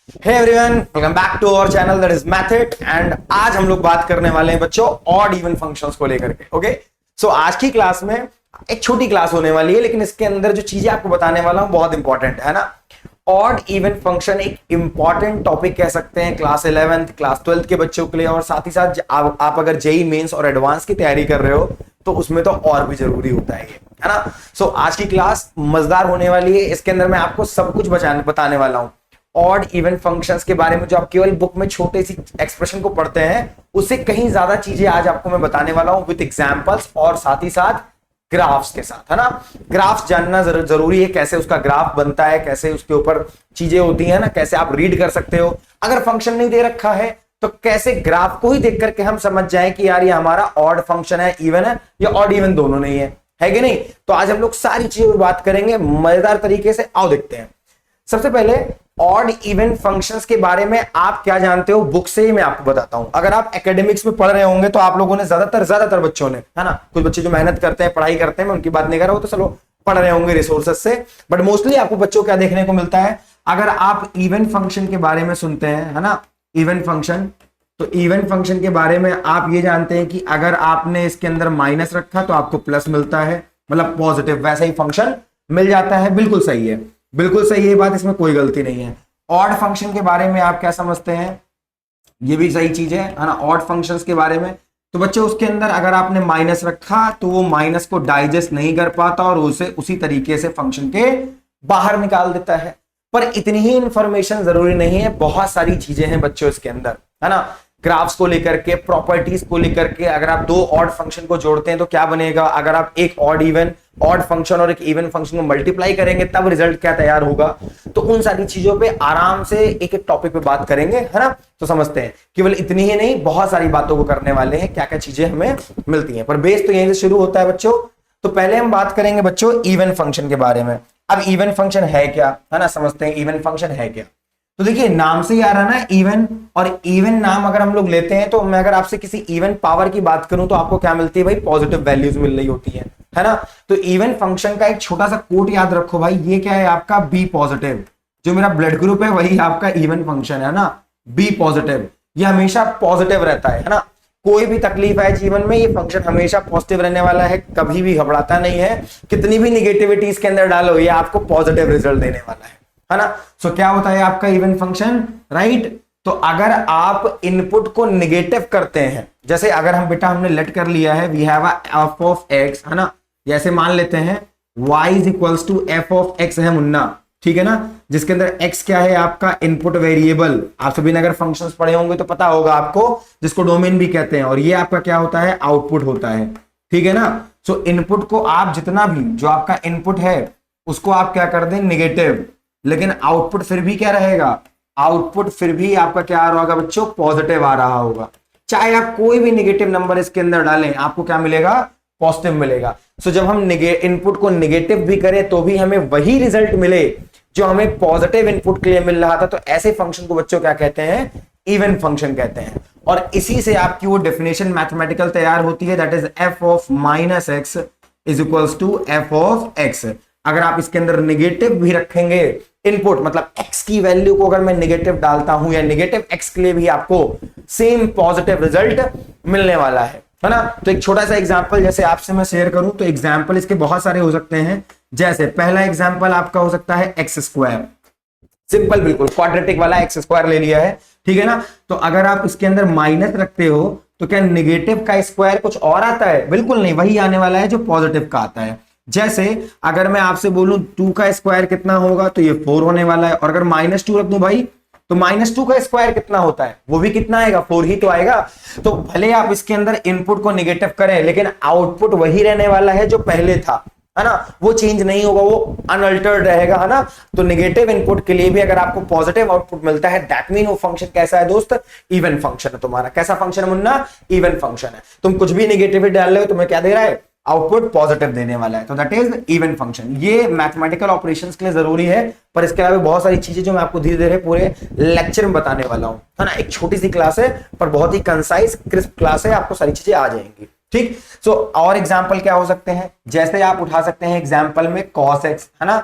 Hey everyone, welcome back to our channel that is Method and आज हम लोग बात करने वाले हैं बच्चों ऑड इवन फंक्शंस को लेकर के। ओके, सो आज की क्लास में एक छोटी क्लास होने वाली है, लेकिन इसके अंदर जो चीजें आपको बताने वाला हूं बहुत इंपॉर्टेंट है ना। ऑड इवन फंक्शन एक इंपॉर्टेंट टॉपिक कह सकते हैं क्लास 11th क्लास 12th के बच्चों के लिए, और साथ ही साथ आप अगर जेई मेंस और एडवांस की तैयारी कर रहे हो तो उसमें तो और भी जरूरी होता है ये, है ना। सो आज की क्लास मजेदार होने वाली है। इसके अंदर मैं आपको सब कुछ बताने वाला हूं ऑड इवन फंक्शंस के बारे में, जो आप केवल बुक में छोटे सी एक्सप्रेशन को पढ़ते हैं उससे कहीं ज्यादा चीजें आज आपको मैं बताने वाला हूं विद एग्जांपल्स और साथ ही साथ ग्राफ्स के साथ, है ना। ग्राफ्स जानना जरूरी है, कैसे उसका ग्राफ बनता है, कैसे उसके ऊपर चीजें होती है ना, कैसे आप रीड कर सकते हो। अगर फंक्शन नहीं दे रखा है तो कैसे ग्राफ को ही देख करके हम समझ जाए कि यार ये हमारा ऑड फंक्शन है, इवन है, या ऑड इवन दोनों नहीं है कि नहीं। तो आज हम लोग सारी चीजों पर बात करेंगे मजेदार तरीके से। आओ देखते हैं। सबसे पहले ऑड इवन फंक्शंस के बारे में आप क्या जानते हो, बुक से ही मैं आपको बताता हूं। अगर आप एकेडमिक्स में पढ़ रहे होंगे तो आप लोगों ने ज्यादातर बच्चों ने, है ना, कुछ बच्चे जो मेहनत करते हैं पढ़ाई करते हैं, मैं उनकी बात नहीं कर रहा हूं, तो चलो पढ़ रहे होंगे रिसोर्सेज से, बट मोस्टली आपको बच्चों क्या देखने को मिलता है, अगर आप इवन फंक्शन के बारे में सुनते हैं, है ना, इवन फंक्शन, तो इवन फंक्शन के बारे में आप ये जानते हैं कि अगर आपने इसके अंदर माइनस रखा तो आपको प्लस मिलता है, मतलब पॉजिटिव, वैसा ही फंक्शन मिल जाता है। बिल्कुल सही है, बिल्कुल सही है बात, इसमें कोई गलती नहीं है। ऑड फंक्शन के बारे में आप क्या समझते हैं, ये भी सही चीज है ना। ऑड फंक्शंस के बारे में तो बच्चों उसके अंदर अगर आपने माइनस रखा तो वो माइनस को डाइजेस्ट नहीं कर पाता और उसे उसी तरीके से फंक्शन के बाहर निकाल देता है। पर इतनी ही इंफॉर्मेशन जरूरी नहीं है, बहुत सारी चीजें हैं बच्चों इसके अंदर, है ना। ग्राफ्स को लेकर के, प्रॉपर्टीज को लेकर के, अगर आप दो ऑड फंक्शन को जोड़ते हैं तो क्या बनेगा, अगर आप एक ऑड फंक्शन और एक इवन फंक्शन को मल्टीप्लाई करेंगे तब रिजल्ट क्या तैयार होगा। तो उन सारी चीजों पे आराम से एक एक टॉपिक पे बात करेंगे, है ना। तो समझते हैं, केवल इतनी ही नहीं, बहुत सारी बातों को करने वाले हैं, क्या क्या चीजें हमें मिलती हैं, पर बेस तो यहीं से शुरू होता है बच्चों। तो पहले हम बात करेंगे बच्चों इवन फंक्शन के बारे में। अब इवन फंक्शन है क्या, है ना, समझते हैं इवन फंक्शन है क्या। तो देखिए नाम से ही आ रहा ना इवन, और इवन नाम अगर हम लोग लेते हैं तो मैं अगर आपसे किसी इवन पावर की बात करूं तो आपको क्या मिलती है भाई, पॉजिटिव वैल्यूज मिल रही होती है ना। तो इवन फंक्शन का एक छोटा सा कोट याद रखो भाई, ये क्या है आपका बी पॉजिटिव, जो मेरा ब्लड ग्रुप है वही आपका इवन फंक्शन है ना, बी पॉजिटिव। ये हमेशा पॉजिटिव रहता है ना। कोई भी तकलीफ है जीवन में, ये फंक्शन हमेशा पॉजिटिव रहने वाला है, कभी भी घबराता नहीं है। कितनी भी निगेटिविटी इसके अंदर डालो, ये आपको पॉजिटिव रिजल्ट देने वाला है ना। सो क्या होता है आपका इवन फंक्शन, राइट। तो अगर आप इनपुट को निगेटिव करते हैं, जैसे अगर हम बेटा हमने लेट कर लिया है we have f of x, है ना, जैसे मान लेते हैं y is equals to f of x है मुन्ना, ठीक है ना, जिसके अंदर x क्या है आपका इनपुट वेरिएबल। आप सभी ने अगर फंक्शंस पढ़े होंगे तो पता होगा आपको, जिसको डोमेन भी कहते हैं, और ये आपका क्या होता है, आउटपुट होता है, ठीक है ना। सो इनपुट को आप जितना भी जो आपका इनपुट है उसको आप क्या कर दें, निगेटिव, लेकिन आउटपुट फिर भी क्या रहेगा, आउटपुट फिर भी आपका क्या आ रहा होगा बच्चों, पॉजिटिव आ रहा होगा। चाहे आप कोई भी नेगेटिव नंबर इसके अंदर डालें आपको क्या मिलेगा, पॉजिटिव मिलेगा। सो जब हम इनपुट को नेगेटिव भी करें तो भी हमें वही रिजल्ट मिले जो हमें पॉजिटिव इनपुट के लिए मिल रहा था, तो ऐसे फंक्शन को बच्चों क्या कहते हैं, इवन फंक्शन कहते हैं। और इसी से आपकी वो डेफिनेशन मैथमेटिकल तैयार होती है, that is f of minus x is equals to f of x. अगर आप इसके अंदर नेगेटिव भी रखेंगे इनपुट, मतलब x की वैल्यू को अगर मैं नेगेटिव डालता हूं या नेगेटिव x के लिए भी आपको सेम पॉजिटिव रिजल्ट मिलने वाला है ना। तो एक छोटा सा एग्जांपल जैसे आपसे मैं शेयर करूं तो एग्जांपल इसके बहुत सारे हो सकते हैं। जैसे पहला एग्जांपल आपका हो सकता है एक्स स्क्वायर, सिंपल बिल्कुल क्वाड्रेटिक वाला एक्स स्क्वायर ले लिया है, ठीक है ना। तो अगर आप इसके अंदर माइनस रखते हो तो क्या नेगेटिव का स्क्वायर कुछ और आता है, बिल्कुल नहीं, वही आने वाला है जो पॉजिटिव का आता है। जैसे अगर मैं आपसे बोलूं 2 का स्क्वायर कितना होगा तो ये 4 होने वाला है, और अगर -2 रख दूं भाई तो -2 का स्क्वायर कितना होता है, वो भी कितना आएगा, 4 ही तो आएगा। तो भले आप इसके अंदर इनपुट को नेगेटिव करें लेकिन आउटपुट वही रहने वाला है जो पहले था, है ना, वो चेंज नहीं होगा, वो अनअल्टर्ड रहेगा, है ना। तो नेगेटिव इनपुट के लिए भी अगर आपको पॉजिटिव आउटपुट मिलता है दैट मीन वो फंक्शन कैसा है दोस्त, इवन फंक्शन है तुम्हारा। कैसा फंक्शन है मुन्ना, इवन फंक्शन है। तुम कुछ भी नेगेटिविटी डाल रहे हो तुम्हें क्या दे रहा है, आउटपुट पॉजिटिव देने वाला है, तो दैट इज इवन फंक्शन। ये मैथमेटिकल ऑपरेशंस के लिए जरूरी है, पर इसके अलावा बहुत सारी चीजें जो मैं आपको धीरे धीरे पूरे लेक्चर में बताने वाला हूं, है ना। एक छोटी सी क्लास है पर बहुत ही कंसाइज क्रिस्प क्लास है, आपको सारी चीजें आ जाएंगी, ठीक। सो और एग्जांपल क्या हो सकते हैं, जैसे आप उठा सकते हैं एग्जांपल में cos x, है ना।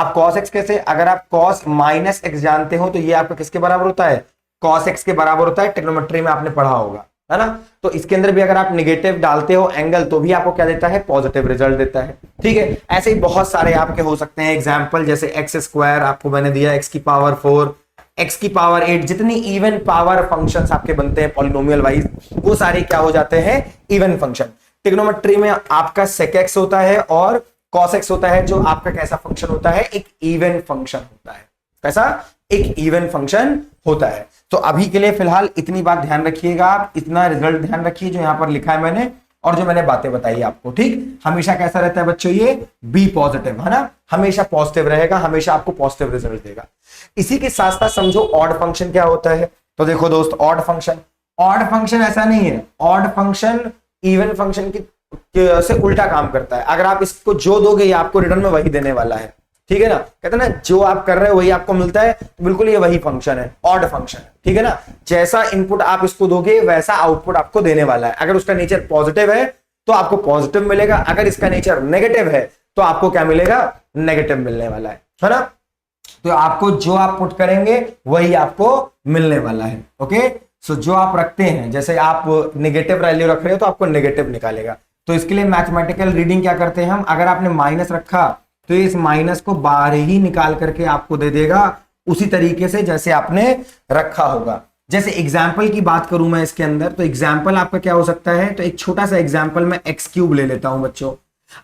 अब cos x कैसे, अगर आप cos माइनस x जानते हो तो ये आपका किसके बराबर होता है, cos x के बराबर होता है, ट्रिग्नोमेट्री में आपने पढ़ा होगा, है ना। तो इसके अंदर भी अगर आप निगेटिव डालते हो एंगल तो भी आपको क्या देता है, पॉजिटिव रिजल्ट देता है, ठीक है। ऐसे ही बहुत सारे आपके हो सकते हैं एग्जाम्पल, जैसे एक्स स्क्वायर आपको मैंने दिया, x की पावर 4, x की पावर 8, जितनी इवन पावर फंक्शंस आपके बनते हैं पॉलिनोमियल वाइज वो सारे क्या हो जाते हैं, इवन फंक्शन। ट्रिग्नोमेट्री में आपका sec x होता है और cos x होता है, जो आपका कैसा फंक्शन होता है, एक इवन फंक्शन होता है। कैसा, एक इवन फंक्शन होता है। तो अभी के लिए फिलहाल इतनी बात ध्यान रखिएगा, आप इतना रिजल्ट ध्यान रखिए जो यहां पर लिखा है मैंने और जो मैंने बातें बताई आपको, ठीक। हमेशा कैसा रहता है बच्चों, ये बी पॉजिटिव, है ना, हमेशा पॉजिटिव रहेगा, हमेशा आपको पॉजिटिव रिजल्ट देगा। इसी के साथ साथ समझो ऑड फंक्शन क्या होता है। तो देखो दोस्त, ऑड फंक्शन ऐसा नहीं है, ऑड फंक्शन इवन फंक्शन की से उल्टा काम करता है। अगर आप इसको जो दोगे ये आपको रिटर्न में वही देने वाला है, ठीक है ना। कहते हैं ना, जो आप कर रहे हो वही आपको मिलता है, तो बिल्कुल ये वही फंक्शन है, ऑड फंक्शन है, ठीक है ना। जैसा इनपुट आप इसको दोगे वैसा आउटपुट आपको देने वाला है। अगर उसका नेचर पॉजिटिव है तो आपको पॉजिटिव मिलेगा, अगर इसका नेचर नेगेटिव है तो आपको क्या मिलेगा, नेगेटिव मिलने वाला है ना। तो आपको जो आप पुट करेंगे वही आपको मिलने वाला है, ओके। सो जो आप रखते हैं, जैसे आप नेगेटिव वैल्यू रख रहे हो तो आपको नेगेटिव निकालेगा। तो इसके लिए मैथमेटिकल रीडिंग क्या करते हैं हम, अगर आपने माइनस रखा तो इस माइनस को बाहर ही निकाल करके आपको दे देगा उसी तरीके से जैसे आपने रखा होगा। जैसे एग्जाम्पल की बात करूं मैं इसके अंदर, तो एग्जाम्पल आपका क्या हो सकता है, तो एक छोटा सा एग्जाम्पल मैं एक्स क्यूब ले लेता हूं बच्चों।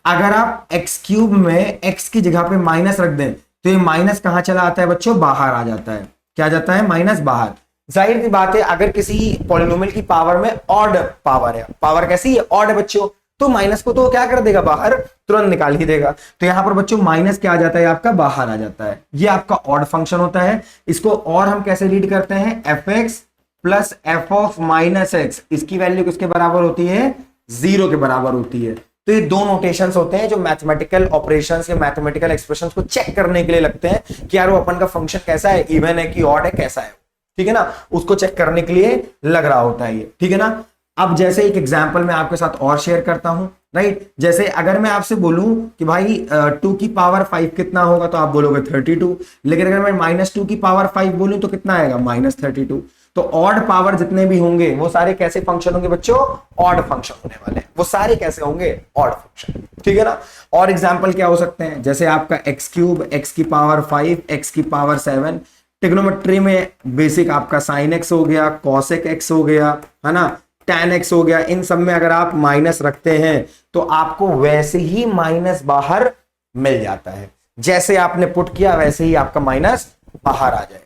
अगर आप एक्स क्यूब में एक्स की जगह पे माइनस रख दें तो ये माइनस कहां चला आता है बच्चों, बाहर आ जाता है। क्या जाता है, माइनस बाहर। जाहिर सी बात है, अगर किसी पॉलिनोमियल की पावर में ऑड पावर है, पावर कैसी है, ऑड है बच्चों, तो माइनस को तो क्या कर देगा, बाहर तुरंत निकाल ही देगा। तो यहां पर बच्चों माइनस क्या आ जाता है, आपका बाहर आ जाता है। ये आपका ऑड फंक्शन होता है। इसको और हम कैसे रीड करते हैं, F x plus F of minus x, इसकी वैल्यू किसके बराबर होती है, 0 के बराबर होती है। तो ये दो नोटेशंस होते हैं जो मैथमेटिकल ऑपरेशंस या मैथमेटिकल एक्सप्रेशंस को चेक करने के लिए लगते हैं कि यार वो अपन का फंक्शन कैसा है, इवन है कि ऑड है, कैसा है, ठीक है ना, उसको चेक करने के लिए लग रहा होता है ये, ठीक है ना। अब जैसे एक एग्जांपल मैं आपके साथ और शेयर करता हूं, राइट। जैसे अगर मैं आपसे बोलूं कि भाई 2 की पावर 5 कितना होगा, तो आप बोलोगे 32, लेकिन अगर मैं -2 की पावर 5 बोलूं तो कितना आएगा, -32। तो ऑड पावर जितने भी होंगे वो सारे कैसे फंक्शन होंगे बच्चों, ऑड फंक्शन होने वाले हैं। वो सारे कैसे होंगे, ऑड फंक्शन, ठीक है ना। और एग्जांपल क्या हो सकते हैं, जैसे आपका एक्स क्यूब, एक्स की पावर 5, एक्स की पावर 7। ट्रिग्नोमेट्री में बेसिक आपका साइन एक्स हो गया, कॉसेक एक्स हो गया, है ना, tan x हो गया। इन सब में अगर आप माइनस रखते हैं तो आपको वैसे ही माइनस बाहर मिल जाता है, जैसे आपने पुट किया वैसे ही आपका माइनस बाहर आ जाएगा,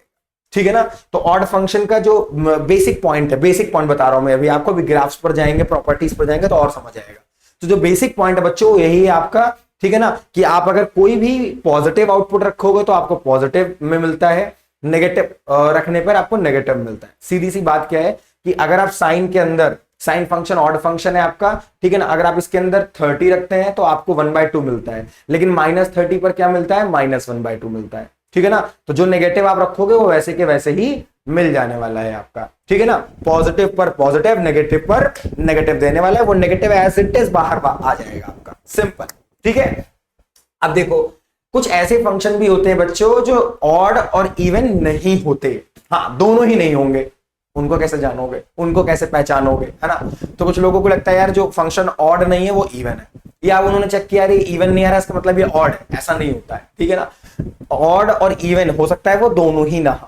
ठीक है ना। तो ऑड फंक्शन का जो बेसिक पॉइंट है, बेसिक पॉइंट बता रहा हूं मैं अभी आपको, भी ग्राफ्स पर जाएंगे, प्रॉपर्टीज पर जाएंगे तो और समझ आएगा। तो जो बेसिक पॉइंट है बच्चों यही है आपका, ठीक है ना, कि आप अगर कोई भी पॉजिटिव आउटपुट रखोगे तो आपको पॉजिटिव में मिलता है, नेगेटिव रखने पर आपको नेगेटिव मिलता है। सीधी सी बात क्या है कि अगर आप साइन के अंदर, साइन फंक्शन ऑड फंक्शन है आपका, ठीक है ना, अगर आप इसके अंदर 30 रखते हैं तो आपको 1/2 मिलता है, लेकिन -30 पर क्या मिलता है, -1/2 मिलता है, ठीक है ना। तो जो नेगेटिव आप रखोगे वो वैसे के वैसे ही मिल जाने वाला है आपका, ठीक है ना। पॉजिटिव पर पॉजिटिव, नेगेटिव पर नेगेटिव देने वाला है, वो नेगेटिव एज इट इज बाहर आ जाएगा आपका, सिंपल, ठीक है। अब देखो कुछ ऐसे फंक्शन भी होते हैं बच्चों जो ऑड और इवन नहीं होते, हाँ दोनों ही नहीं होंगे, उनको कैसे जानोगे, उनको कैसे पहचानोगे, है ना। तो कुछ लोगों को लगता है यार जो फंक्शन ऑड नहीं है वो इवन है, या उन्होंने चेक किया ये इवन नहीं आ रहा इसका मतलब ये ऑड है, ऐसा नहीं होता है, ठीक है ना। ऑड और इवन हो सकता है वो दोनों ही ना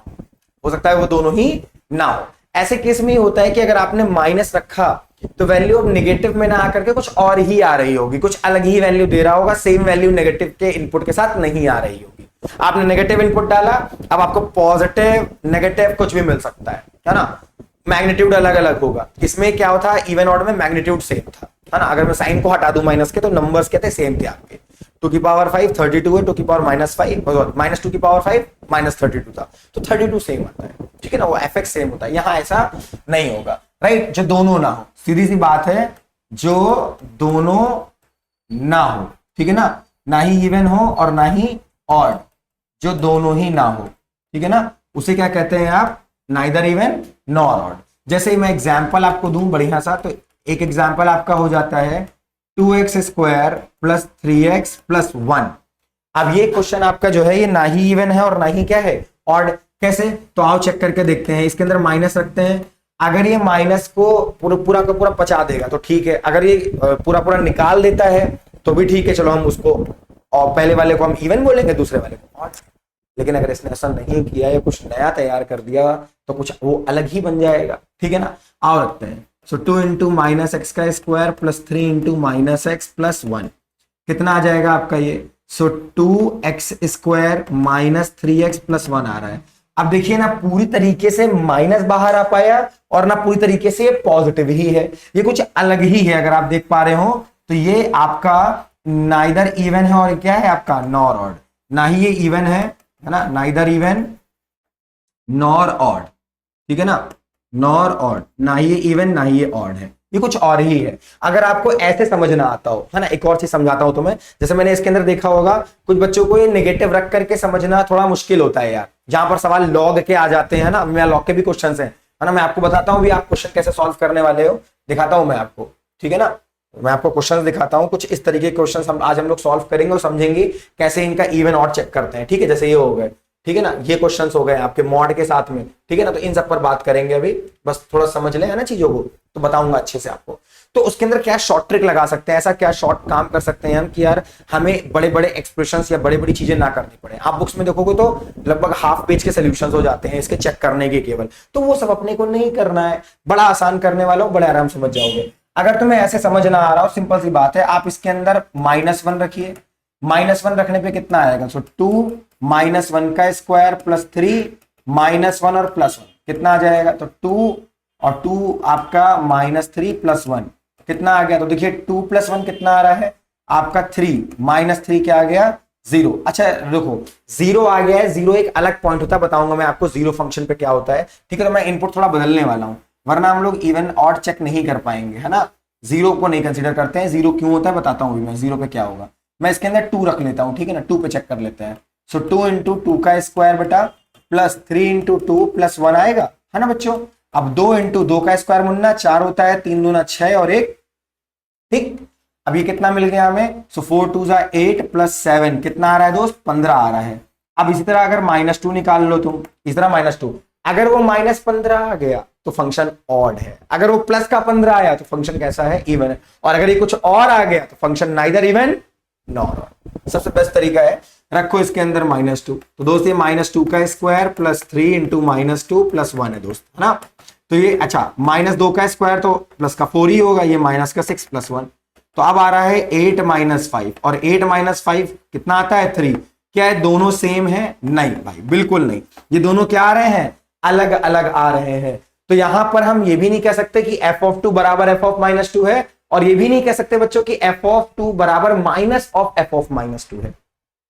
हो सकता है वो दोनों ही ना हो। ऐसे केस में होता है कि अगर आपने माइनस रखा तो वैल्यू अब नेगेटिव में ना आकर के कुछ और ही आ रही होगी, कुछ अलग ही वैल्यू दे रहा होगा, सेम वैल्यू नेगेटिव के इनपुट के साथ नहीं आ रही होगी। आपने नेगेटिव इनपुट डाला, अब आपको पॉजिटिव नेगेटिव कुछ भी मिल सकता है ना। मैग्नीट्यूड अलग अलग होगा, इसमें क्या होता है, इवन ऑड में मैग्नीट्यूड सेम था, है ना। अगर मैं साइन को हटा दूं माइनस के तो नंबर्स कहते सेम थे आपके। 2 की पावर 5 32 है, 2 की पावर -5 -2 की पावर 5 -32 था, तो 32 सेम आता है, ठीक है ना, वो एफ सेम होता है। यहां ऐसा नहीं होगा, राइट, जो दोनों ना हो, सीधी सी बात है, जो दोनों ना हो, ठीक है ना ही इवन हो और ना ही ऑड, जो दोनों ही ना हो, ठीक है ना, उसे क्या कहते हैं आप, नाइदर इवन नॉर ऑड। जैसे मैं एग्जांपल आपको दूं बढ़िया सा, तो एक एग्जांपल आपका हो जाता है 2x² + 3x + 1। अब ये क्वेश्चन आपका जो है ये ना ही इवन है और ना ही क्या है ऑड। कैसे, तो आओ चेक करके देखते हैं। इसके अंदर माइनस रखते हैं, अगर ये माइनस को पूरा का पूरा पचा देगा तो ठीक है, अगर ये पूरा पूरा निकाल देता है तो भी ठीक है, चलो हम उसको और पहले वाले को हम इवन बोलेंगे, दूसरे वाले को ऑड। लेकिन अगर इसने ऐसा नहीं किया या कुछ नया तैयार कर दिया तो कुछ वो अलग ही बन जाएगा, ठीक है ना। आओ रखते हैं, सो 2 इंटू माइनस एक्स का square plus 3 into minus x plus 1 कितना आ जाएगा आपका ये, सो 2x square minus 3x plus 1 आ रहा है। अब देखिए ना पूरी तरीके से माइनस बाहर आ पाया और ना पूरी तरीके से ये पॉजिटिव ही है, ये कुछ अलग ही है। अगर आप देख पा रहे हो तो ये आपका नाइदर इवन है और क्या है आपका नॉर ऑड, ना ही ये इवन है ना, नाइदर इवन नॉर ऑड, ठीक है ना, नॉर ऑड, ना ही ये इवन ना ही ये ऑड है, ये कुछ और ही है। अगर आपको ऐसे समझना आता हो, है ना, एक और चीज समझाता हूं तुम्हें। जैसे मैंने इसके अंदर देखा होगा कुछ बच्चों को ये नेगेटिव रख करके समझना थोड़ा मुश्किल होता है यार, जहां पर सवाल लॉग के आ जाते हैं ना। मैं लॉग के भी क्वेश्चन है ना, मैं आपको बताता हूं भी आप क्वेश्चन कैसे सॉल्व करने वाले हो, दिखाता हूं मैं आपको, ठीक है ना। मैं आपको क्वेश्चन दिखाता हूं, कुछ इस तरीके के क्वेश्चन आज हम लोग सॉल्व करेंगे और समझेंगे कैसे इनका इवन ऑड चेक करते हैं, ठीक है। जैसे ये हो गए, ठीक है ना, ये क्वेश्चंस हो गए आपके मॉड के साथ में, ठीक है ना। तो इन सब पर बात करेंगे अभी, बस थोड़ा समझ लें है ना चीजों को, तो बताऊंगा अच्छे से आपको। तो उसके अंदर क्या शॉर्ट ट्रिक लगा सकते हैं, ऐसा क्या शॉर्ट काम कर सकते हैं हम कि यार हमें बड़े बड़े एक्सप्रेशंस या बड़ी बड़ी चीजें ना करनी पड़े। आप बुक्स में देखोगे तो लगभग हाफ पेज के सॉल्यूशंस हो जाते हैं इसके चेक करने के केवल, तो वो सब अपने को नहीं करना है, बड़ा आसान करने वाला हूं, बड़े आराम समझ जाओगे। अगर तुम्हें ऐसे समझ ना आ रहा हो, सिंपल सी बात है, आप इसके अंदर -1 रखिए, -1 रखने पे कितना आएगा, सो 2 -1 का स्क्वायर प्लस 3 -1 और +1 कितना आ जाएगा, तो 2 और 2 आपका -3 + 1 कितना आ गया। तो देखिए 2 + 1 कितना आ रहा है आपका 3, -3 क्या आ गया 0। अच्छा देखो 0 आ गया है, 0 एक अलग पॉइंट होता है, बताऊंगा मैं आपको 0 फंक्शन पे क्या होता है, ठीक है। तो मैं इनपुट थोड़ा बदलने वाला हूं, वरना हम लोग इवन ऑड चेक नहीं कर पाएंगे, है ना। 0 को नहीं कंसीडर करते हैं, 0 क्यों होता है बताता हूं मैं, 0 पे क्या होगा। मैं इसके अंदर 2 रख लेता हूं, ठीक है ना, 2 पे चेक कर लेते हैं। सो 2 इंटू 2 का स्क्वायर बेटा प्लस 3 इंटू 2 + 1 आएगा, है ना बच्चों। अब 2 इंटू 2 का स्क्वायर मुन्ना 4 होता है, 3 दूना 6 और 1, ठीक। अब ये कितना मिल गया हमें, सो 4 2 = 8 + 7 कितना आ रहा है दोस्त 15 आ रहा है। अब इसी तरह अगर -2 निकाल लो तुम, इस तरह -2, अगर वो -15 आ गया तो फंक्शन ऑड है, अगर वो प्लस का 15 आया तो फंक्शन कैसा है इवन है, और अगर ये कुछ और आ गया तो function neither even nor odd. सबसे बेस्ट तरीका है रखो इसके अंदर -2, तो दोस्त ये -2 का स्क्वायर प्लस 3 इंटू -2 + 1 है दोस्त, है ना। तो ये अच्छा -2 का स्क्वायर तो प्लस का 4 ही होगा, ये -6 + 1, तो अब आ रहा है 8 - 5 और 8 - 5 कितना आता है 3। क्या है दोनों सेम है, नहीं भाई बिल्कुल नहीं, ये दोनों क्या आ रहे हैं अलग अलग आ रहे हैं। तो यहां पर हम ये भी नहीं कह सकते कि f(2) बराबर f(-2) है, और ये भी नहीं कह सकते बच्चों कि f(2) बराबर -f(-2) है,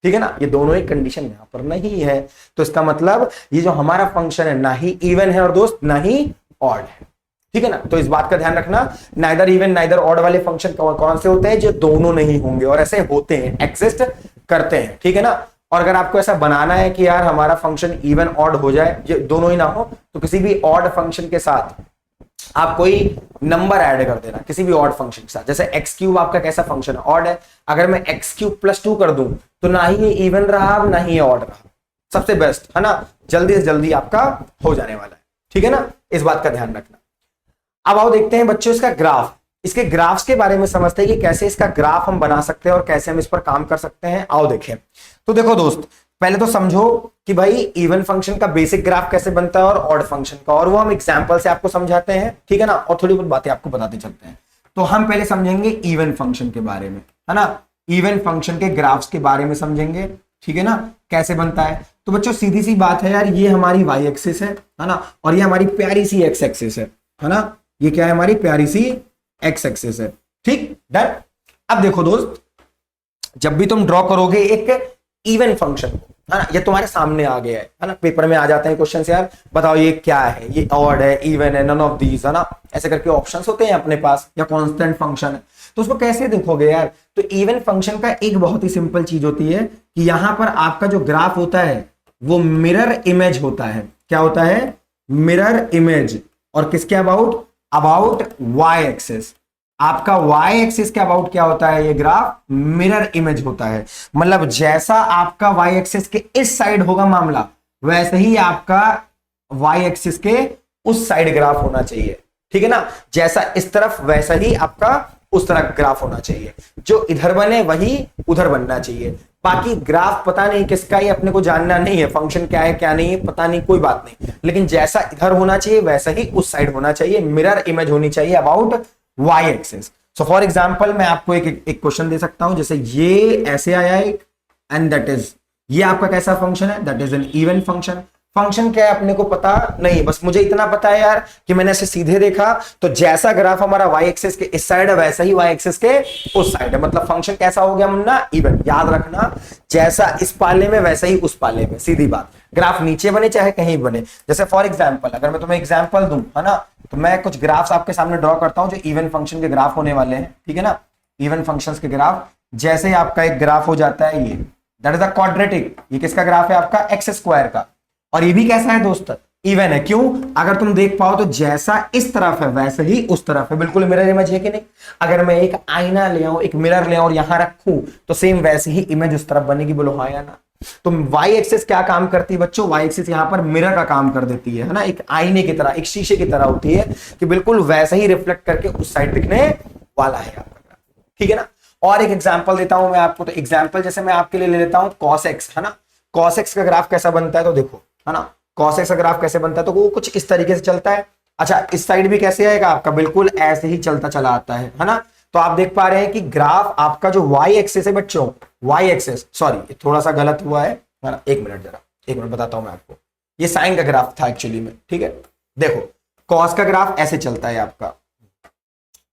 ठीक है ना। ये दोनों एक कंडीशन यहां पर नहीं है, तो इसका मतलब ये जो हमारा फंक्शन है ना ही इवन है और दोस्त ना ही ऑड है, ठीक है ना। तो इस बात का ध्यान रखना, नाइदर इवन नाइदर ऑड वाले फंक्शन कौन से होते हैं, जो दोनों नहीं होंगे, और ऐसे होते हैं, एग्जिस्ट करते हैं, ठीक है ना। और अगर आपको ऐसा बनाना है कि यार हमारा फंक्शन इवन ऑड हो जाए, ये दोनों ही ना हो, तो किसी भी ऑड फंक्शन के साथ आप कोई नंबर ऐड कर देना, किसी भी ऑड फंक्शन के साथ। जैसे x³ आपका कैसा फंक्शन है, ऑड है, अगर मैं x³ + 2 कर दूं तो ना ही ये इवन रहा ना ही ये ऑड रहा, सबसे बेस्ट, है ना, जल्दी से जल्दी आपका हो जाने वाला है, ठीक है ना, इस बात का ध्यान रखना। अब आओ देखते हैं बच्चों इसका ग्राफ, इसके ग्राफ्स के बारे में समझते हैं कि कैसे इसका ग्राफ हम बना सकते हैं और कैसे हम इस पर काम कर सकते हैं। आओ देखें। तो देखो दोस्त, पहले तो समझो कि भाई इवन फंक्शन का बेसिक ग्राफ कैसे बनता है और ऑड फंक्शन का, और वो हम एग्जांपल से आपको समझाते हैं, ठीक है ना, और थोड़ी बहुत बातें आपको बताते चलते हैं। तो हम पहले समझेंगे इवन फंक्शन के बारे में, है ना, इवन फंक्शन के ग्राफ्स के बारे में समझेंगे, ठीक है ना, कैसे बनता है। तो बच्चों सीधी सी बात है यार, ये हमारी y एक्सिस है ना, और ये हमारी प्यारी सी x एक्सिस है ना, ये क्या है हमारी प्यारी सी x एक्सिस है, ठीक डन। अब देखो दोस्त, जब भी तुम ड्रॉ करोगे एक इवन फंक्शन, है ना, ये तुम्हारे सामने आ गया है ना, पेपर में आ जाते हैं क्वेश्चन यार बताओ ये क्या है, ये ऑड है, इवन है, नन ऑफ दीज, है ना, ऐसे करके ऑप्शंस होते हैं अपने पास, या कांस्टेंट फंक्शन है, तो उसको कैसे देखोगे यार। तो इवन फंक्शन का एक बहुत ही सिंपल चीज होती है कि यहां पर आपका जो ग्राफ होता है वो मिरर इमेज होता है। क्या होता है, मिरर इमेज, और किसके अबाउट, अबाउट y एक्सिस। आपका वाई एक्सिस के अबाउट क्या होता है, ये ग्राफ मिरर इमेज होता है। मतलब जैसा आपका वाई एक्सिस के इस साइड होगा मामला, वैसे ही आपका वाई एक्सिस के उस साइड ग्राफ होना चाहिए, ठीक है ना। जैसा इस तरफ वैसा ही आपका उस तरफ ग्राफ होना चाहिए, जो इधर बने वही उधर बनना चाहिए। बाकी ग्राफ पता नहीं किसका, ये अपने को जानना नहीं है, फंक्शन क्या है क्या नहीं है पता नहीं, कोई बात नहीं, लेकिन जैसा इधर होना चाहिए वैसा ही उस साइड होना चाहिए, मिरर इमेज होनी चाहिए about y axis. So for example मैं आपको एक क्वेश्चन दे सकता हूं, जैसे ये ऐसे आया है एंड दैट इज, ये आपका कैसा फंक्शन है, that is an even function. Function क्या है अपने को पता नहीं, बस मुझे इतना पता है यार कि मैंने ऐसे सीधे देखा तो जैसा ग्राफ हमारा वाई एक्सिस के इस साइड है वैसा ही वाई एक्सिस के उस साइड है, मतलब फंक्शन कैसा हो गया मुन्ना, इवन। याद रखना, जैसा इस पाले में वैसा ही उस पाले में, सीधी बात। ग्राफ नीचे बने चाहे कहीं बने, जैसे फॉर एग्जाम्पल अगर मैं तुम्हें एग्जाम्पल दूं, है ना, तो मैं कुछ ग्राफ्स आपके सामने ड्रॉ करता हूं जो इवन फंक्शन के ग्राफ होने वाले हैं, ठीक है ना। इवन फंक्शंस के ग्राफ, जैसे ही आपका एक ग्राफ हो जाता है ये, दैट इज अ क्वाड्रेटिक, ये किसका ग्राफ है, आपका एक्स स्क्वायर का। और ये भी कैसा है दोस्त, इवन है। क्यों, अगर तुम देख पाओ तो जैसा इस तरफ है वैसे ही उस तरफ है, बिल्कुल मिरर इमेज है कि नहीं। अगर मैं एक आईना ले आऊं, एक मिरर ले आऊं और यहां रखूं तो सेम वैसे ही इमेज उस तरफ बनेगी, बोलो हाँ या ना। तो वाई एक्सिस क्या काम करती है बच्चों, वाई एक्सिस यहां पर मिरर का काम कर देती है ना, एक आईने की तरह, एक शीशे की तरह होती है कि बिल्कुल वैसा ही रिफ्लेक्ट करके उस साइड दिखने वाला है आपका, ठीक है ना। और एक एग्जाम्पल देता हूं मैं आपको, तो एग्जाम्पल जैसे मैं आपके लिए ले लेता हूं कॉस एक्स, है ना। कॉस एक्स का ग्राफ कैसा बनता है, तो देखो, है ना, कॉस एक्स का ग्राफ कैसे बनता है, तो वो कुछ इस तरीके से चलता है। अच्छा, इस साइड भी कैसे आएगा आपका, बिल्कुल ऐसे ही चलता चला आता है ना। तो आप देख पा रहे हैं कि ग्राफ आपका जो वाई एक्सिस है बच्चों, वाई एक्सिस, सॉरी थोड़ा सा गलत हुआ है ना, एक मिनट बताता हूं मैं आपको, ये साइन का ग्राफ था एक्चुअली में, ठीक है। देखो कॉस का ग्राफ ऐसे चलता है आपका,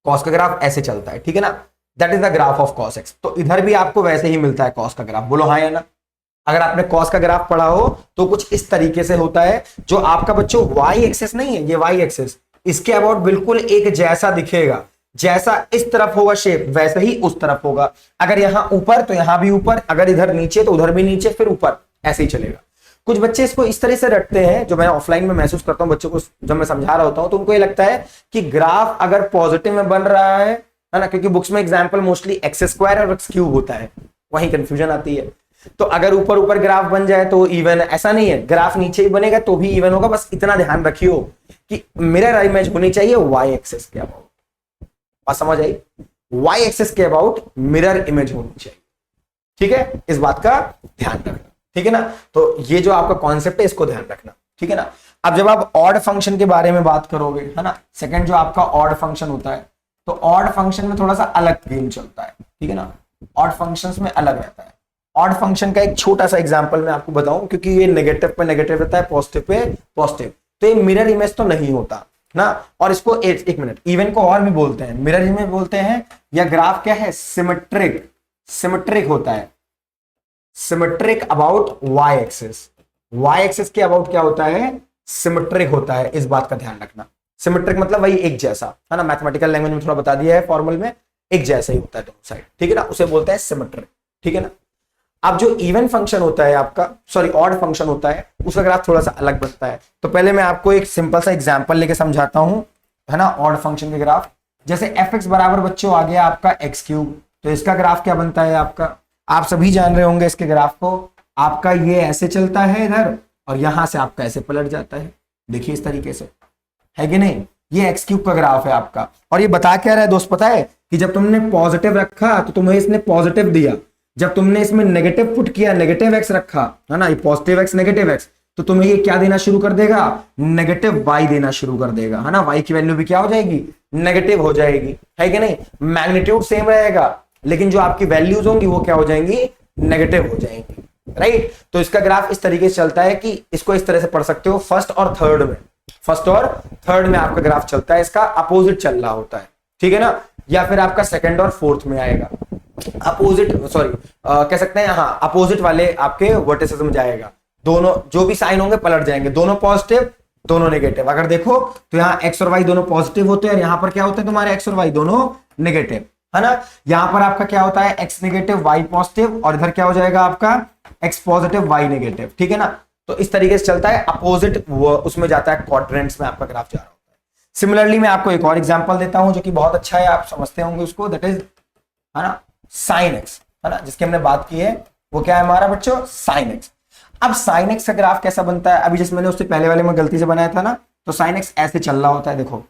कॉस का ग्राफ ऐसे चलता है, ठीक है ना, that is the graph of cos x. तो इधर भी आपको वैसे ही मिलता है कॉस का ग्राफ, बोलो हाँ या ना। अगर आपने कॉस का ग्राफ पढ़ा हो तो कुछ इस तरीके से होता है, जो आपका बच्चों वाई एक्सिस नहीं है, ये वाई एक्सिस, इसके अबाउट बिल्कुल एक जैसा दिखेगा, जैसा इस तरफ होगा शेप वैसे ही उस तरफ होगा। अगर यहां ऊपर तो यहां भी ऊपर, अगर इधर नीचे तो उधर भी नीचे, फिर ऊपर, ऐसे ही चलेगा। कुछ बच्चे इसको इस तरह से रटते हैं, जो मैं ऑफलाइन में महसूस करता हूं बच्चों को, जब मैं समझा रहा होता हूं तो उनको ये लगता है कि ग्राफ अगर पॉजिटिव में बन रहा है ना, क्योंकि बुक्स में एग्जाम्पल मोस्टली एक्स स्क्वायर और एक्स क्यूब होता है, वहीं कंफ्यूजन आती है। तो अगर ऊपर ऊपर ग्राफ बन जाए तो इवन, ऐसा नहीं है, ग्राफ नीचे ही बनेगा तो भी इवन होगा। बस इतना ध्यान रखियो कि मिरर इमेज होनी चाहिए वाई एक्सिस के अबाउट, बात समझ आई, वाई एक्सिस के अबाउट मिरर इमेज होनी चाहिए, ठीक है। इस बात का ध्यान रखना, ठीक है ना। तो ये जो आपका कॉन्सेप्ट है इसको ध्यान रखना, ठीक है ना। अब जब आप ऑड फंक्शन के बारे में बात करोगे, है ना, सेकंड जो आपका ऑड फंक्शन होता है, तो ऑड फंक्शन में थोड़ा सा अलग गेम चलता है, ठीक है ना। ऑड फंक्शंस में अलग रहता है। ऑड फंक्शन का एक छोटा सा एग्जांपल मैं आपको बताऊं, क्योंकि ये नेगेटिव पे नेगेटिव रहता है, पॉजिटिव पे पॉजिटिव, तो ये मिरर इमेज तो नहीं होता ना। और इसको एक मिनट, इवन को और भी बोलते हैं, मिरर इमेज बोलते हैं, या ग्राफ क्या है, सिमेट्रिक, सिमेट्रिक होता है, symmetric about y axis. Y axis के अबाउट क्या होता है, सिमेट्रिक होता है, इस बात का ध्यान रखना। सिमेट्रिक मतलब वही एक जैसा, है ना, मैथमेटिकल लैंग्वेज में थोड़ा बता दिया है, फॉर्मल में एक जैसा ही होता है दोनों साइड, ठीक है ना, उसे बोलते हैं सिमेट्रिक, ठीक है ना। अब जो इवन फंक्शन होता है आपका, सॉरी ऑड फंक्शन होता है, उसका ग्राफ थोड़ा सा अलग बनता है। तो पहले मैं आपको एक सिंपल सा एग्जांपल लेके समझाता हूं, है ना, ऑड फंक्शन के ग्राफ। जैसे fx बराबर बच्चों आ गया आपका एक्स क्यूब, तो इसका ग्राफ क्या बनता है आपका, आप सभी जान रहे होंगे इसके ग्राफ को। आपका ये ऐसे चलता है इधर, और यहां से आपका ऐसे पलट जाता है, देखिए इस तरीके से, है कि नहीं। ये एक्स क्यूब का ग्राफ है आपका, और ये बता क्या रहा है दोस्त, पता है कि जब तुमने पॉजिटिव रखा तो तुम्हें इसने पॉजिटिव दिया, जब तुमने इसमें नेगेटिव पुट किया, नेगेटिव एक्स रखा, है ना, ये पॉजिटिव एक्स नेगेटिव एक्स, तो तुम्हें ये क्या देना शुरू कर देगा, नेगेटिव वाई देना शुरू कर देगा, है ना। वाई की वैल्यू भी क्या हो जाएगी, नेगेटिव हो जाएगी, है कि नहीं। मैग्नीट्यूड सेम रहेगा, लेकिन जो आपकी वैल्यूज होंगी वो क्या हो जाएंगी, नेगेटिव हो जाएंगी, राइट। तो इसका ग्राफ इस तरीके से चलता है कि इसको इस तरह से पढ़ सकते हो, फर्स्ट और थर्ड में, फर्स्ट और थर्ड में आपका ग्राफ चलता है, इसका अपोजिट चल रहा होता है, ठीक है ना। या फिर आपका सेकंड और फोर्थ में आएगा, अपोजिट, सॉरी कह सकते हैं, हाँ, अपोजिट वाले आपके वर्टिसेस में जाएगा, दोनों जो भी साइन होंगे पलट जाएंगे, दोनों पॉजिटिव दोनों नेगेटिव। अगर देखो तो यहाँ एक्स और वाई दोनों पॉजिटिव होते हैं, और यहाँ पर क्या होते हैं तुम्हारे एक्स और वाई दोनों नेगेटिव, है ना। यहाँ पर आपका क्या होता है, एक्स नेगेटिव वाई पॉजिटिव, और इधर क्या हो जाएगा आपका एक्स पॉजिटिव वाई नेगेटिव, ठीक है ना। तो इस तरीके से चलता है, अपोजिट उसमें जाता है, क्वाड्रेंट्स में आपका ग्राफ जा रहा होता है। सिमिलरली मैं आपको एक और एग्जांपल देता हूं जो कि बहुत अच्छा है, आप समझते होंगे उसको, दैट इज, है ना, साइन एक्स, है ना, जिसकी हमने बात की है। वो क्या है हमारा बच्चों, साइन एक्स। अब साइन एक्स का ग्राफ कैसा बनता है, अभी जैसे मैंने उससे पहले वाले में गलती से बनाया था ना, तो साइन एक्स ऐसे चल रहा होता है, देखो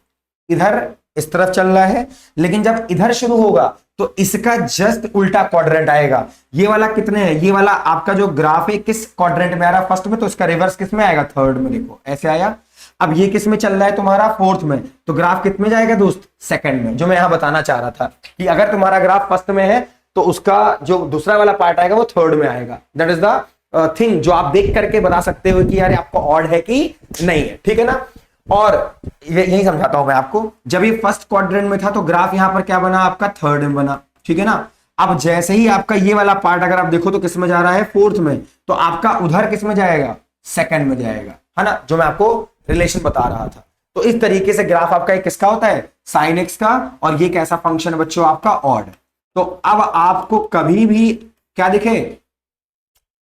इधर इस तरफ चल रहा है, लेकिन जब इधर शुरू होगा तो इसका जस्ट उल्टा क्वाड्रेंट आएगा। ये वाला कितने है, ये वाला आपका जो ग्राफ है किस क्वाड्रेंट में आ रहा है, फर्स्ट में, तो इसका रिवर्स किस में आएगा, थर्ड में, देखो ऐसे आया। अब ये किस में चल रहा है तुम्हारा, फोर्थ में, तो ग्राफ कितने में जाएगा दोस्त, सेकंड में। जो मैं यहां बताना चाह रहा था कि अगर तुम्हारा ग्राफ फर्स्ट में है तो उसका जो दूसरा वाला पार्ट आएगा वो थर्ड में आएगा। दैट इज द थिंग जो आप देख करके बता सकते हो कि यार आपको ऑड है कि नहीं है, ठीक है ना। और यही समझाता हूं मैं आपको, जब ये फर्स्ट क्वाड्रेंट में था तो ग्राफ यहां पर क्या बना आपका, थर्ड में बना, ठीक है ना। अब जैसे ही आपका ये वाला पार्ट अगर आप देखो तो किस में जा रहा है, फोर्थ में, तो आपका उधर किस में जाएगा, सेकंड में जाएगा, है ना, जो मैं आपको रिलेशन बता रहा था। तो इस तरीके से ग्राफ आपका एक किसका होता है, साइन एक्स का, और ये कैसा फंक्शन है बच्चों आपका, ऑड। तो अब आपको कभी भी क्या दिखे,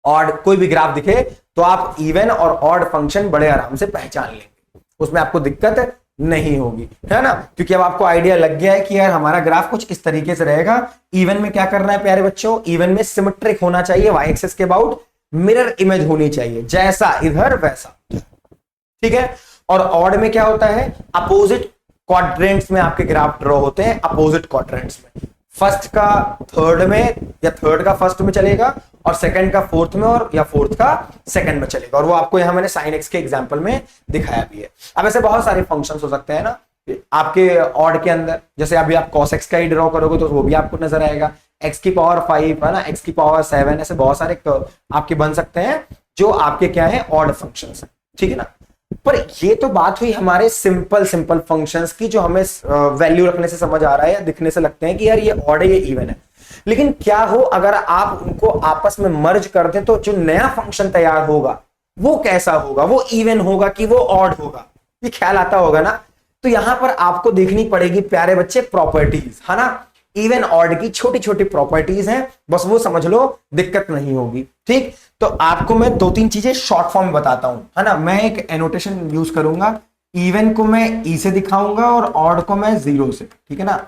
ऑड कोई भी ग्राफ दिखे तो आप इवन और ऑड फंक्शन बड़े आराम से पहचान लेंगे, उसमें आपको दिक्कत नहीं होगी, है ना, क्योंकि अब आपको आइडिया लग गया है कि यार हमारा ग्राफ कुछ इस तरीके से रहेगा। इवन में क्या करना है प्यारे बच्चों, इवन में सिमेट्रिक होना चाहिए, वाई एक्सिस के अबाउट मिरर इमेज होनी चाहिए, जैसा इधर वैसा, ठीक है। और ऑड में क्या होता है, अपोजिट क्वाड्रेंट्स में आपके ग्राफ ड्रॉ होते हैं, अपोजिट क्वाड्रेंट्स में, फर्स्ट का थर्ड में या थर्ड का फर्स्ट में चलेगा, और सेकंड का फोर्थ में, और या फोर्थ का सेकंड में चलेगा। और वो आपको यहां मैंने साइन एक्स के एग्जांपल में दिखाया भी है। अब ऐसे बहुत सारे फंक्शंस हो सकते हैं ना आपके ऑड के अंदर, जैसे अभी आप cos x का ही ड्रॉ करोगे तो वो भी आपको नजर आएगा, x की पावर 5, है ना, x की पावर 7, ऐसे बहुत सारे आपके बन सकते हैं जो आपके क्या है, ऑड फंक्शंस, ठीक है ना। पर ये तो बात हुई हमारे सिंपल सिंपल फंक्शंस की, जो हमें वैल्यू रखने से समझ आ रहा है या दिखने से लगते हैं कि यार ये ऑड है ये इवन है। लेकिन क्या हो अगर आप उनको आपस में मर्ज कर दें, तो जो नया फंक्शन तैयार होगा वो कैसा होगा, वो इवन होगा कि वो ऑड होगा, ये ख्याल आता होगा ना। तो यहां पर आपको देखनी पड़ेगी प्यारे बच्चे प्रॉपर्टीज, है ना, इवन ऑड की छोटी छोटी प्रॉपर्टीज हैं, बस वो समझ लो, दिक्कत नहीं होगी, ठीक। तो आपको मैं दो तीन चीजें शॉर्ट फॉर्म में बताता हूं, है ना। मैं एक एनोटेशन यूज करूंगा, इवन को मैं ई से दिखाऊंगा और ऑड को मैं जीरो से, ठीक है ना।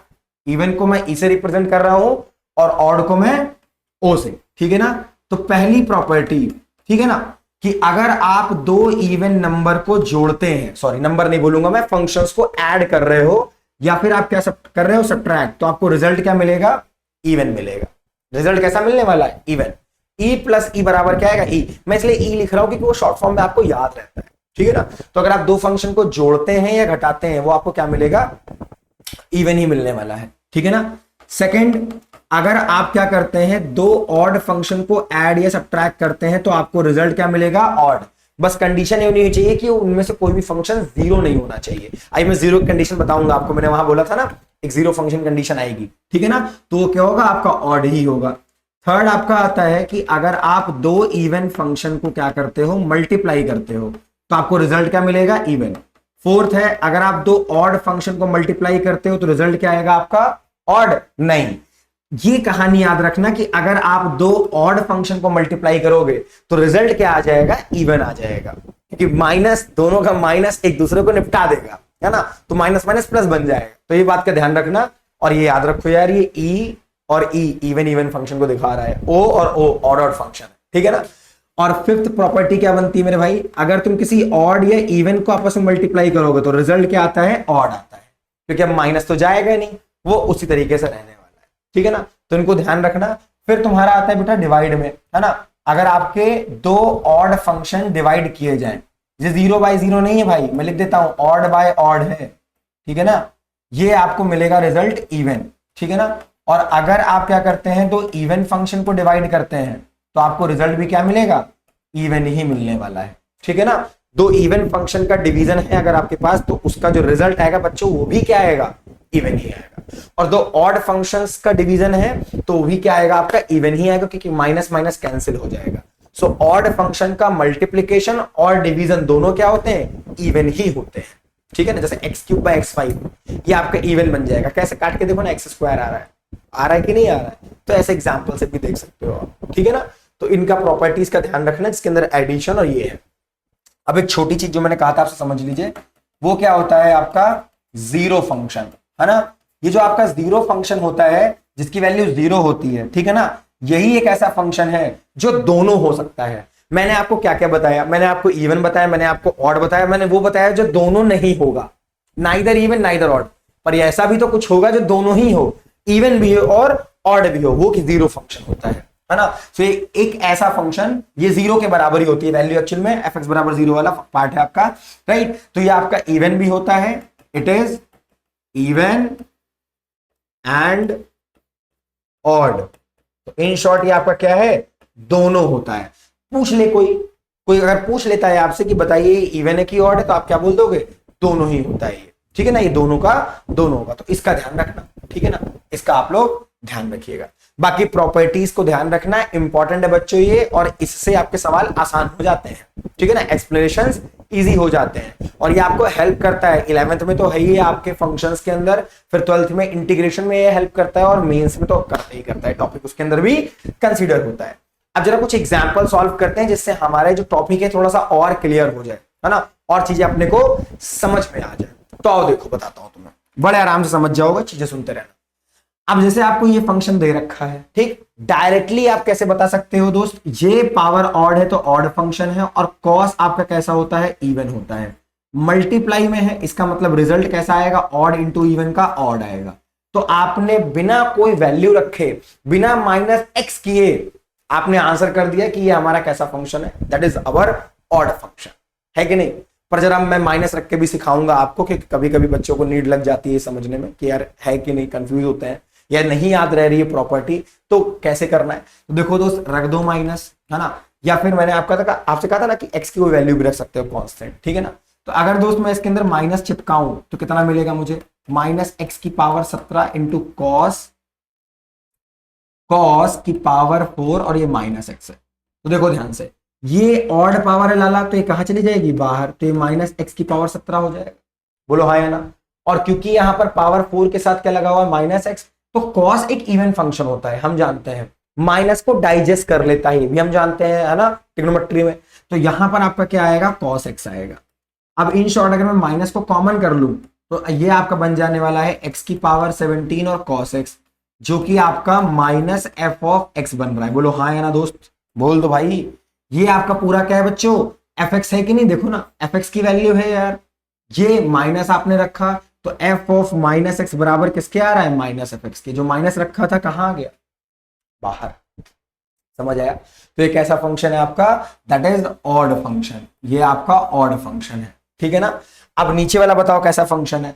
इवन को मैं ई से रिप्रेजेंट कर रहा हूं और ऑड को मैं ओ से, ठीक है ना। तो पहली प्रॉपर्टी, ठीक है ना, कि अगर आप दो इवन नंबर को जोड़ते हैं, सॉरी नंबर नहीं बोलूंगा मैं, फंक्शंस को ऐड कर रहे हो या फिर आप क्या कर रहे हो, सब्ट्रैक्ट, तो आपको रिजल्ट क्या मिलेगा, इवन मिलेगा। रिजल्ट कैसा मिलने वाला है, इवन। ई प्लस ई बराबर क्या आएगा, ई। मैं इसलिए ई लिख रहा हूं क्योंकि वो शॉर्ट फॉर्म में आपको याद रहता है, ठीक है ना। तो अगर आप दो फंक्शन को जोड़ते हैं या घटाते हैं, वो आपको क्या मिलेगा, इवन ही मिलने वाला है, ठीक है ना। सेकंड, अगर आप क्या करते हैं, दो ऑड फंक्शन को ऐड या सब्ट्रैक्ट करते हैं तो आपको रिजल्ट क्या मिलेगा, ऑड। बस कंडीशन ये होनी चाहिए कि उनमें से कोई भी फंक्शन जीरो नहीं होना चाहिए। आई मैं जीरो कंडीशन बताऊंगा आपको, मैंने वहां बोला था ना एक जीरो फंक्शन कंडीशन आएगी, ठीक है ना। तो वो क्या होगा, आपका ऑड ही होगा। थर्ड आपका आता है कि अगर आप दो इवन फंक्शन को क्या करते हो, मल्टीप्लाई करते हो, तो आपको रिजल्ट क्या मिलेगा, इवन। फोर्थ है, अगर आप दो ऑड फंक्शन को मल्टीप्लाई करते हो तो रिजल्ट क्या आएगा आपका, ऑड नहीं। ये कहानी याद रखना कि अगर आप दो ऑड फंक्शन को मल्टीप्लाई करोगे तो रिजल्ट क्या आ जाएगा, इवन आ जाएगा, क्योंकि माइनस, दोनों का माइनस एक दूसरे को निपटा देगा, है ना। तो माइनस माइनस प्लस बन जाएगा। तो ये बात का ध्यान रखना, और ये याद रखो यार, ये ई और ई इवन इवन फंक्शन को दिखा रहा है, ओ और ओ ऑड ऑड फंक्शन है, ठीक है ना। और फिफ्थ प्रॉपर्टी क्या बनती है मेरे भाई, अगर तुम किसी ऑड या इवन को आपस में मल्टीप्लाई करोगे तो रिजल्ट क्या आता है, ऑड आता है, क्योंकि अब माइनस तो जाएगा नहीं, वो उसी तरीके से रहने वाला है, ठीक है ना। तो इनको ध्यान रखना। फिर तुम्हारा आता है बेटा डिवाइड में, है ना। अगर आपके दो ऑड फंक्शन डिवाइड किए जाएं, ये 0/0 नहीं है भाई, मैं लिख देता हूं ऑड बाय ऑड है, ठीक है ना, ये आपको मिलेगा रिजल्ट इवन, ठीक है ना। और अगर आप क्या करते हैं, दो इवन फंक्शन को डिवाइड करते हैं तो आपको रिजल्ट भी क्या मिलेगा, इवन ही मिलने वाला है, ठीक है ना। दो इवन फंक्शन का डिवीजन है अगर आपके पास, तो उसका जो रिजल्ट आएगा बच्चों वो भी क्या आएगा, इवन ही आएगा। और दो ऑड फंक्शंस का डिवीजन है तो वो भी क्या आएगा आपका, इवन ही आएगा, क्योंकि माइनस माइनस कैंसिल हो जाएगा। सो ऑड फंक्शन का मल्टीप्लीकेशन और डिवीजन दोनों क्या होते हैं, इवन ही होते हैं, ठीक है ना। जैसे x3/x5 ये आपका इवन बन जाएगा। कैसे काट के देखो ना, x² आ रहा है कि नहीं आ रहा है, तो ऐसे एग्जांपल से भी देख सकते हो आप, ठीक है ना। तो इनका प्रॉपर्टीज का ध्यान रखना जिसके अंदर एडिशन और ये है। अब एक छोटी चीज जो मैंने कहा था आपसे समझ लीजिए, वो क्या होता है आपका जीरो फंक्शन, है ना। ये जो आपका जीरो फंक्शन होता है जिसकी वैल्यू जीरो होती है, ठीक है ना, यही एक ऐसा फंक्शन है जो दोनों हो सकता है। मैंने आपको क्या क्या बताया, मैंने आपको इवन बताया, मैंने आपको ऑड बताया, मैंने वो बताया जो दोनों नहीं होगा, नाइदर इवन नाइदर ऑड। पर ऐसा भी तो कुछ होगा जो दोनों ही हो, इवन भी हो और ऑड भी हो, वो कि जीरो फंक्शन होता है ना। तो एक ऐसा फंक्शन, ये जीरो के बराबर ही होती है वैल्यू एक्चुअल में, एफ एक्स बराबर जीरो वाला पार्ट है आपका, राइट। तो ये आपका इवन भी होता है, it is even and odd. तो इन शॉर्ट ये आपका क्या है, दोनों होता है। पूछ ले कोई अगर पूछ लेता है आपसे कि बताइए इवन है कि ऑड है, तो आप क्या बोल दोगे, दोनों ही होता है ये, ठीक है ना, ये दोनों होगा। तो इसका ध्यान रखना, ठीक है ना, इसका आप लोग ध्यान रखिएगा। बाकी प्रॉपर्टीज को ध्यान रखना इंपॉर्टेंट है बच्चों ये, और इससे आपके सवाल आसान हो जाते हैं, ठीक है ना, एक्सप्लेनेशंस इजी हो जाते हैं, और ये आपको हेल्प करता है। 11th में तो है ही आपके फंक्शंस के अंदर, फिर 12th में इंटीग्रेशन में ये हेल्प करता है, और मेंस में तो करता ही करता है, टॉपिक उसके अंदर भी कंसीडर होता है। अब जरा कुछ एग्जाम्पल सॉल्व करते हैं जिससे हमारे जो टॉपिक है थोड़ा सा और क्लियर हो जाए, है ना, और चीजें अपने को समझ में आ जाए। तो आओ देखो बताता हूं तुम्हें, बड़े आराम से समझ जाओगे, चीजें सुनते रहना। अब जैसे आपको ये फंक्शन दे रखा है, ठीक, डायरेक्टली आप कैसे बता सकते हो दोस्त, ये पावर ऑड है तो ऑड फंक्शन है, और कॉस आपका कैसा होता है, इवन होता है। मल्टीप्लाई में है, इसका मतलब रिजल्ट कैसा आएगा, ऑड इंटू इवन का ऑड आएगा। तो आपने बिना कोई वैल्यू रखे, बिना माइनस एक्स किए, आपने आंसर कर दिया कि ये हमारा कैसा फंक्शन है, that is our odd function, है कि नहीं। पर जरा मैं माइनस रख के भी सिखाऊंगा आपको, कि कभी कभी बच्चों को नीड लग जाती है समझने में कि यार है कि नहीं, कंफ्यूज होते हैं या नहीं याद रह रही है प्रॉपर्टी, तो कैसे करना है। तो देखो दोस्त, रख दो माइनस, है ना, या फिर मैंने आपसे कहा था ना कि एक्स की कोई वैल्यू भी रख सकते हो कांस्टेंट, ठीक है ना। तो अगर दोस्त मैं इसके अंदर माइनस चिपकाऊं तो कितना मिलेगा मुझे, माइनस एक्स की पावर 17 इंटू कॉस की पावर 4, और ये माइनस एक्स है। तो देखो ध्यान से, ये ऑड पावर है लाला, तो ये कहां चली जाएगी, बाहर, तो ये माइनस एक्स की पावर 17 हो जाएगा, बोलो हाँ या ना। और क्योंकि यहां पर पावर 4 के साथ क्या लगा हुआ है, माइनस एक्स, तो कॉस एक इवन फंक्शन होता है, हम जानते हैं, माइनस को डाइजेस्ट कर लेता है, भी हम जानते हैं, है ना, ट्रिग्नोमेट्री में। तो यहां पर आपका क्या आएगा, कॉस एक्स आएगा। अब इन शॉर्ट अगर मैं माइनस को कॉमन कर लूं तो ये आपका बन जाने वाला है एक्स की पावर 17 और कॉस एक्स, जो कि आपका माइनस एफ ऑफ एक्स बन रहा है, बोलो हाँ या ना दोस्त, बोल दो भाई। ये आपका पूरा क्या है बच्चों, एफ एक्स है कि नहीं, देखो ना एफ एक्स की वैल्यू है यार, ये माइनस आपने रखा, तो एफ ऑफ माइनस एक्स बराबर किसके आ रहा है, माइनस एफ एक्स के। जो माइनस रखा था कहां आ गया, बाहर, समझ आया। तो एक ऐसा फंक्शन है आपका, दैट इज ऑड फंक्शन, ये आपका ऑड फंक्शन है, ठीक है ना। अब नीचे वाला बताओ कैसा फंक्शन है,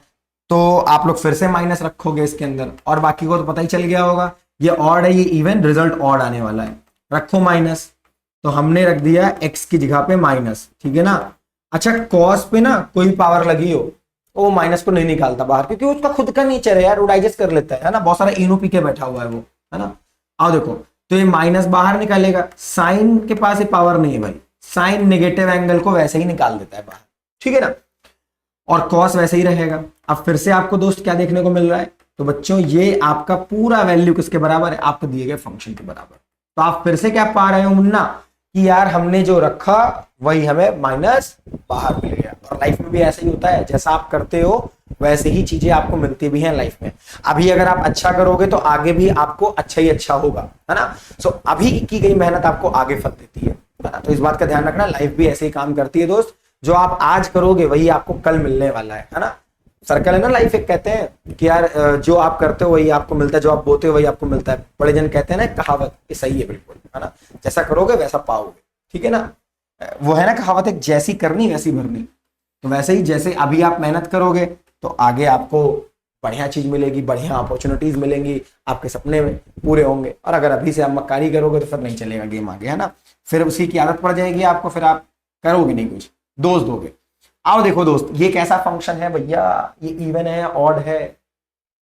तो आप लोग फिर से माइनस रखोगे इसके अंदर, और बाकी को तो पता ही चल गया होगा, ये ऑड है, ये इवन, रिजल्ट ऑड आने वाला है, रखो माइनस। तो हमने रख दिया एक्स की जगह पे माइनस, ठीक है ना। अच्छा, कॉस पे ना कोई पावर लगी हो, वो माइनस को नहीं निकालता बाहर, क्योंकि उसका खुद का नेचर है यार, वो डाइजेस्ट कर लेता है ना, बहुत सारा इनो पी के बैठा हुआ है वो, है ना। आओ देखो, तो ये माइनस बाहर निकालेगा, साइन के पास ये पावर नहीं है भाई, साइन नेगेटिव एंगल को वैसे ही निकाल देता है बाहर, ठीक है ना, और कॉस वैसे ही रहेगा। अब फिर से आपको दोस्त क्या देखने को मिल रहा है, तो बच्चों ये आपका पूरा वैल्यू किसके बराबर है, आपको दिए गए फंक्शन के बराबर। तो आप फिर से क्या पा रहे हो मुन्ना, कि यार हमने जो रखा वही हमें माइनस बाहर मिल गया। और लाइफ में भी ऐसा ही होता है, जैसा आप करते हो वैसे ही चीजें आपको मिलती भी हैं लाइफ में। अभी अगर आप अच्छा करोगे तो आगे भी आपको अच्छा ही अच्छा होगा, है ना। सो अभी की गई मेहनत आपको आगे फल देती है ना। तो इस बात का ध्यान रखना, लाइफ भी ऐसे ही काम करती है दोस्त, जो आप आज करोगे वही आपको कल मिलने वाला है ना। सर्कल है ना लाइफ, एक कहते हैं कि यार जो आप करते हो वही आपको मिलता है, जो आप बोते हो वही आपको मिलता है। बड़े जन कहते हैं ना कहावत, ये सही है बिल्कुल, है ना, जैसा करोगे वैसा पाओगे, ठीक है ना। वो है ना कहावत, एक जैसी करनी वैसी भरनी। तो वैसे ही जैसे अभी आप मेहनत करोगे तो आगे आपको बढ़िया चीज मिलेगी, बढ़िया अपॉर्चुनिटीज मिलेंगी, आपके सपने में पूरे होंगे। और अगर अभी से आप मक्कारी करोगे तो फिर नहीं चलेगा गेम आगे, है ना, फिर उसी की आदत पड़ जाएगी आपको, फिर आप करोगे नहीं कुछ, दोष दोगे। आओ देखो दोस्त, ये कैसा फंक्शन है भैया, ये इवन है ऑड है,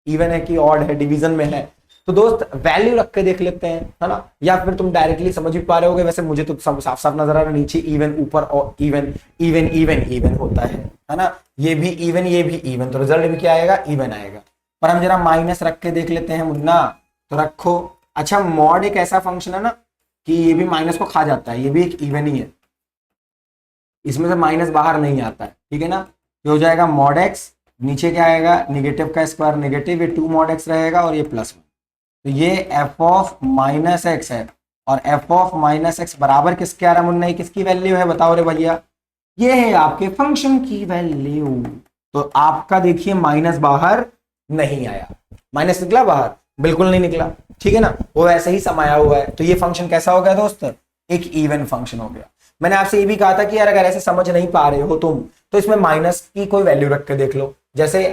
इवन है कि ऑड है, डिवीजन में है। तो दोस्त वैल्यू रख के देख लेते हैं, है ना, या फिर तुम डायरेक्टली समझ भी पा रहे होगे, वैसे मुझे तो साफ साफ नजर आ रहा है, नीचे इवन, ऊपर और इवन, इवन इवन इवन होता है ना, ये भी इवन ये भी इवन, तो रिजल्ट भी क्या आएगा, इवन आएगा। पर हम जरा माइनस रख के देख लेते हैं मुन्ना, तो रखो। अच्छा, मॉड एक ऐसा फंक्शन है ना कि ये भी माइनस को खा जाता है, ये भी एक इवन ही है, इसमें से माइनस बाहर नहीं आता है, ठीक है ना। ये हो जाएगा मॉड एक्स नीचे क्या आएगा, निगेटिव का स्क्वायर नेगेटिव, ये 2 mod x रहेगा और ये +1। तो ये f ऑफ माइनस एक्स है और f ऑफ माइनस एक्स बराबर किसके आ रहा है मुन्ना, किसकी वैल्यू है बताओ रे भैया, ये है आपके फंक्शन की वैल्यू। तो आपका देखिए माइनस बाहर नहीं आया, माइनस निकला बाहर, बिल्कुल नहीं निकला, ठीक है ना, वो ऐसे ही समाया हुआ है। तो ये फंक्शन कैसा हो गया दोस्त, एक इवन फंक्शन हो गया। मैंने आपसे ये भी कहा था कि यार अगर ऐसे समझ नहीं पा रहे हो तुम तो इसमें माइनस की कोई वैल्यू रख के देख लो। जैसे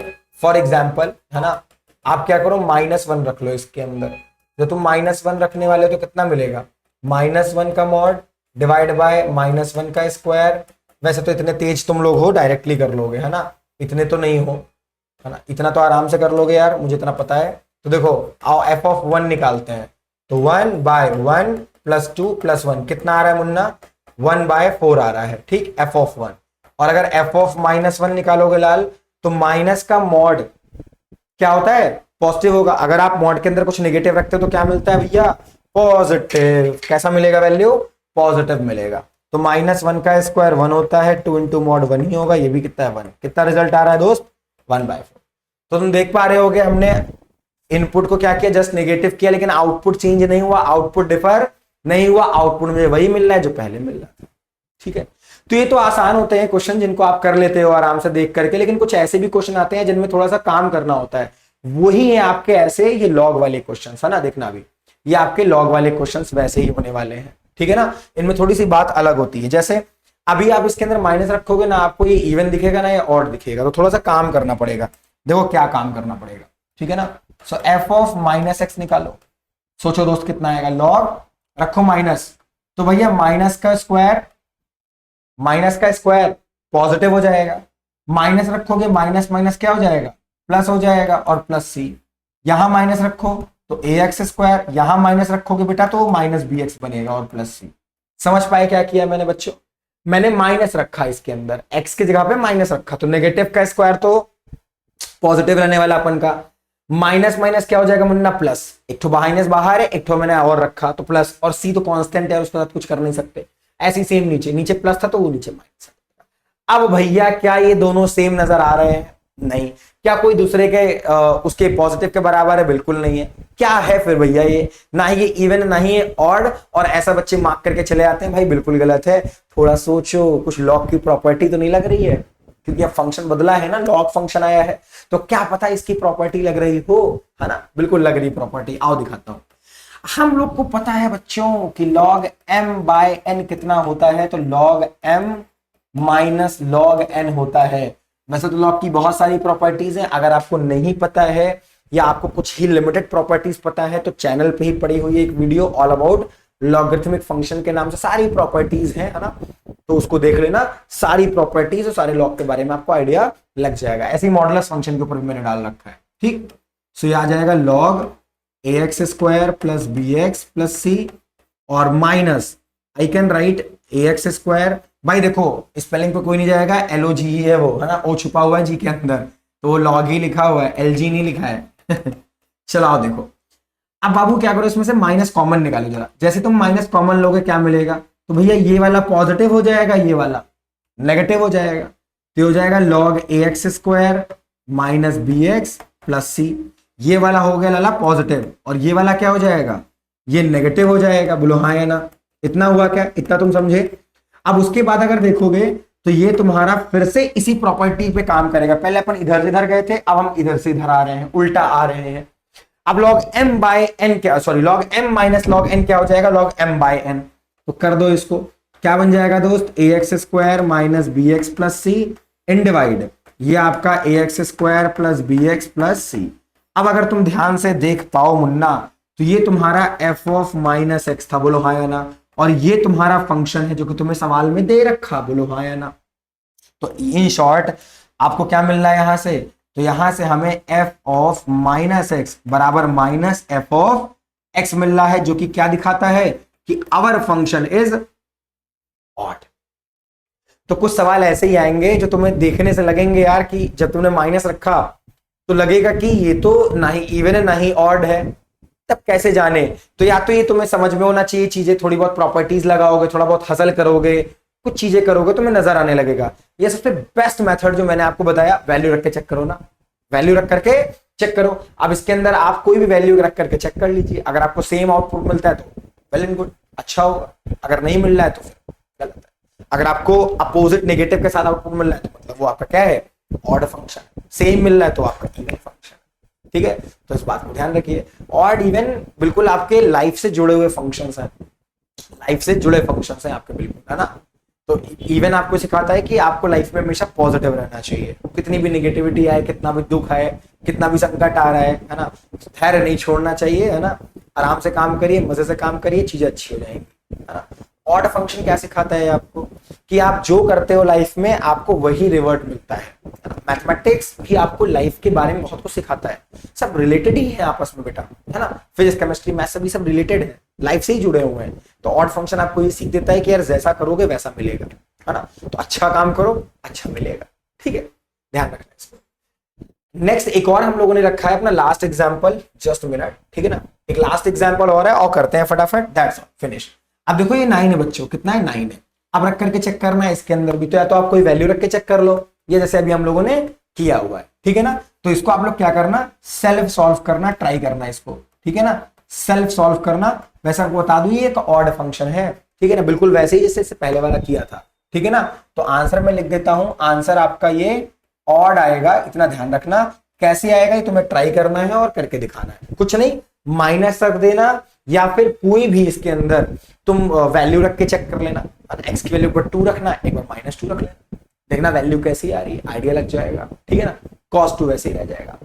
फॉर एग्जाम्पल है ना, आप क्या करो -1 रख लो इसके अंदर। जब तुम -1 रखने वाले हो तो कितना मिलेगा, -1 का मॉड डिवाइड बाय -1 का स्क्वायर। वैसे तो इतने तेज तुम लोग हो, डायरेक्टली कर लोगे है ना, इतने तो नहीं हो है ना, इतना तो आराम से कर लोगे यार, मुझे इतना पता है। तो देखो आओ f ऑफ 1 निकालते हैं, तो 1/1 + 2 + 1 कितना आ रहा है मुन्ना, 1/4 आ रहा है, ठीक, f ऑफ 1। और अगर f ऑफ -1 निकालोगे लाल, तो माइनस का मॉड क्या होता है, पॉजिटिव होगा। अगर आप मॉड के अंदर कुछ नेगेटिव रखते हो तो क्या मिलता है भैया, पॉजिटिव। कैसा मिलेगा वैल्यू, पॉजिटिव मिलेगा। तो -1 का स्क्वायर 1 होता है, 2 × mod 1 ही होगा, ये भी कितना है 1। कितना रिजल्ट आ रहा है दोस्त, 1/4। तो तुम देख पा रहे होगे हमने इनपुट को क्या किया, जस्ट नेगेटिव किया, लेकिन आउटपुट चेंज नहीं हुआ, आउटपुट डिफर नहीं हुआ, आउटपुट मुझे वही मिल रहा है जो पहले मिल रहा था, ठीक है। तो ये तो आसान होते हैं क्वेश्चन जिनको आप कर लेते हो आराम से देख करके, लेकिन कुछ ऐसे भी क्वेश्चन आते हैं जिनमें थोड़ा सा काम करना होता है, वही है आपके ऐसे ये लॉग वाले क्वेश्चन है ना, देखना भी ये आपके लॉग वाले क्वेश्चन वैसे ही होने वाले हैं, ठीक है ना। इनमें थोड़ी सी बात अलग होती है, जैसे अभी आप इसके अंदर माइनस रखोगे ना, आपको ये इवन दिखेगा ना, ये ऑड दिखेगा, तो थोड़ा सा काम करना पड़ेगा। देखो क्या काम करना पड़ेगा, ठीक है ना। सो f ऑफ -x निकालो, सोचो दोस्त कितना आएगा, लॉग रखो माइनस, तो भैया माइनस का स्क्वायर पॉजिटिव हो जाएगा, माइनस रखोगे माइनस माइनस क्या हो जाएगा, प्लस हो जाएगा, और +c। यहां माइनस रखो तो ax², यहां माइनस रखोगे बेटा तो -bx बनेगा और +c। समझ पाए क्या किया मैंने बच्चों, मैंने माइनस रखा इसके अंदर, x की जगह पे माइनस रखा, तो नेगेटिव का स्क्वायर तो पॉजिटिव रहने वाला अपन का, माइनस माइनस क्या हो जाएगा मुन्ना, प्लस। एक तो माइनस बाहर है, एक तो मैंने और रखा तो प्लस, और c तो कांस्टेंट है, उसके साथ कुछ कर नहीं सकते। ऐसी सेम नीचे प्लस था तो वो नीचे माइनस। अब भैया क्या ये दोनों सेम नजर आ रहे हैं, नहीं। क्या कोई दूसरे के उसके पॉजिटिव के बराबर है, बिल्कुल नहीं है। क्या है फिर भैया, ये ना ही ये इवन ना ही ये ऑड, और ऐसा बच्चे मार्क करके चले आते हैं, भाई बिल्कुल गलत है। थोड़ा सोचो, कुछ लॉग की प्रॉपर्टी तो नहीं लग रही है, क्योंकि अब फंक्शन बदला है ना, लॉग फंक्शन आया है, तो क्या पता इसकी प्रॉपर्टी लग रही हो, है ना, बिल्कुल लग रही प्रॉपर्टी। आओ दिखाता हूं। हम लोग को पता है बच्चों कि log m/n कितना होता है, तो log m - log n होता है। वैसे तो log की बहुत सारी प्रॉपर्टीज हैं, अगर आपको नहीं पता है या आपको कुछ ही लिमिटेड प्रॉपर्टीज पता है तो चैनल पे ही पड़ी हुई है एक video all about logarithmic function के नाम से, सारी प्रॉपर्टीज है ना, तो उसको देख लेना, सारी प्रॉपर्टीज और सारे लॉग के बारे में आपको आइडिया लग जाएगा। ऐसे ही मॉडुलस फंक्शन के ऊपर भी मैंने डाल रखा है, ठीक। सो ये आ जाएगा log ax² + bx + c, और minus I can write ax²। भाई देखो स्पेलिंग पे कोई नहीं जाएगा, LOG ही है वो, है ना, ओ छुपा हुआ है जी के अंदर, तो वो लॉग ही लिखा हुआ है, LG नहीं लिखा है। चलाओ देखो, अब बाबू क्या करो, इसमें से माइनस कॉमन निकालो जरा। जैसे तुम माइनस कॉमन लोगे क्या मिलेगा, तो भैया ये वाला पॉजिटिव हो जाएगा, ये वाला नेगेटिव हो जाएगा, तो हो जाएगा log ax² - bx + c। ये वाला हो गया लाला पॉजिटिव, और ये वाला क्या हो जाएगा, ये नेगेटिव हो जाएगा। बोलो हाँ या ना, इतना हुआ क्या, इतना तुम समझे। अब उसके बाद अगर देखोगे तो ये तुम्हारा फिर से इसी प्रॉपर्टी पे काम करेगा। पहले अपन इधर से इधर गए थे, अब हम इधर से इधर आ रहे हैं, उल्टा आ रहे हैं। अब log m/n क्या, sorry log m - log n क्या हो जाएगा, log m/n। तो कर दो इसको, क्या बन जाएगा दोस्त, ax² - bx + c इन डिवाइड, ये आपका ax² + bx + c। अब अगर तुम ध्यान से देख पाओ मुन्ना, तो ये तुम्हारा f ऑफ -x था, बोलो हाँ या ना, और ये तुम्हारा फंक्शन है जो कि तुम्हें सवाल में दे रखा, बोलो हाँ या ना। तो इन शॉर्ट आपको क्या मिल रहा है यहां से, तो यहां से हमें f ऑफ -x बराबर -f ऑफ x मिल रहा है, जो कि क्या दिखाता है कि आवर फंक्शन इज ऑड। तो कुछ सवाल ऐसे ही आएंगे जो तुम्हें देखने से लगेंगे यार कि जब तुमने माइनस रखा तो लगेगा कि ये तो ना ही इवन है ना ही ऑड है, तब कैसे जाने। तो या तो ये तुम्हें समझ में होना चाहिए चीजें, थोड़ी बहुत प्रॉपर्टीज लगाओगे, थोड़ा बहुत हसल करोगे, कुछ चीजें करोगे तो मैं नजर आने लगेगा। ये सबसे बेस्ट मेथड जो मैंने आपको बताया, वैल्यू रख के चेक करो ना, वैल्यू रख करके चेक करो। अब इसके अंदर आप कोई भी वैल्यू रख करके चेक कर लीजिए, अगर आपको सेम आउटपुट मिलता है तो वेल एंड गुड, अच्छा होगा, अगर नहीं मिल रहा है तो फिर गलत है। अगर आपको अपोजिट नेगेटिव के साथ आउटपुट मिल रहा है तो मतलब वो आपका क्या है, ऑड फंक्शन। सेम मिल रहा है तो आपका इवन फंक्शन। ठीक है, तो इस बात को ध्यान रखिए। ऑड इवन बिल्कुल आपके लाइफ से जुड़े हुए फंक्शंस हैं, लाइफ से जुड़े फंक्शंस हैं आपके, बिल्कुल, है ना। तो इवन आपको सिखाता है कि आपको लाइफ में हमेशा पॉजिटिव रहना चाहिए, कितनी भी निगेटिविटी आए, कितना भी दुख आए, कितना भी संकट आ रहा है ना, धैर्य नहीं छोड़ना चाहिए, है ना। आराम से काम करिए, मजे से काम करिए, चीजें अच्छी हो जाएंगी, है ना। ऑड फंक्शन क्या सिखाता है आपको कि आप जो करते हो लाइफ में आपको वही रिवर्ट मिलता है। मैथमेटिक्स भी आपको लाइफ के बारे में बहुत कुछ सिखाता है, सब रिलेटेड ही है आपस में बेटा, है ना। फिजिक्स, केमिस्ट्री, मैथ्स सभी सब रिलेटेड है, लाइफ से ही जुड़े हुए हैं। तो ऑड फंक्शन आपको ये सीख देता है कि यार जैसा करोगे वैसा मिलेगा, है ना। तो अच्छा काम करो, अच्छा मिलेगा। ठीक है, ध्यान रखना इसको। नेक्स्ट एक और हम लोगों ने रखा है अपना लास्ट एग्जांपल, जस्ट मिनट, ठीक है ना। एक लास्ट एग्जांपल और है और करते हैं फटाफट, दैट्स ऑल, फिनिश। अब देखो ये 9 है बच्चों, कितना है, 9 है। अब रख करके चेक करना है इसके अंदर भी, तो या तो आप कोई वैल्यू रख के चेक कर लो, ये जैसे अभी हम लोगों ने किया हुआ है, ठीक है ना। तो इसको आप लोग क्या करना, सेल्फ सॉल्व करना, ट्राई करना इसको, ठीक है ना। सेल्फ सॉल्व करना, वैसा आपको बता दूं ये एक ऑड फंक्शन है, ठीक है ना, बिल्कुल वैसे ही जैसे पहले वाला किया था, ठीक है ना। तो आंसर मैं लिख देता हूं, आंसर आपका ये ऑड आएगा, इतना ध्यान रखना। कैसे आएगा ये तुम्हें ट्राई करना है और करके दिखाना है, कुछ नहीं, माइनस रख देना या फिर कोई भी इसके अंदर तुम वैल्यू रख के चेक कर लेना। एक्स की वैल्यू पर 2 रखना, एक बार -2 रख लेना, देखना वैल्यू कैसी आ रही है, आइडिया लग जाएगा, ठीक है ना। cos 2 वैसे ही रह जाएगा,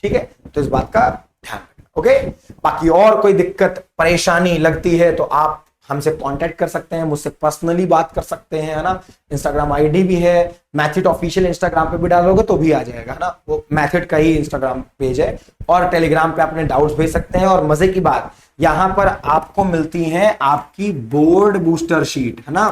ठीक है। तो इस बात का ध्यान रखना, ओके। बाकी और कोई दिक्कत परेशानी लगती है तो आप हमसे कांटेक्ट कर सकते हैं, मुझसे पर्सनली बात कर सकते हैं, है ना। इंस्टाग्राम आईडी भी है, मैथिड ऑफिशियल, इंस्टाग्राम पे भी डालोगे तो भी आ जाएगा, है ना। वो मैथिड का ही इंस्टाग्राम पेज है, और टेलीग्राम पे अपने डाउट्स भेज सकते हैं। और मजे की बात, यहां पर आपको मिलती है आपकी बोर्ड बूस्टर शीट, है ना,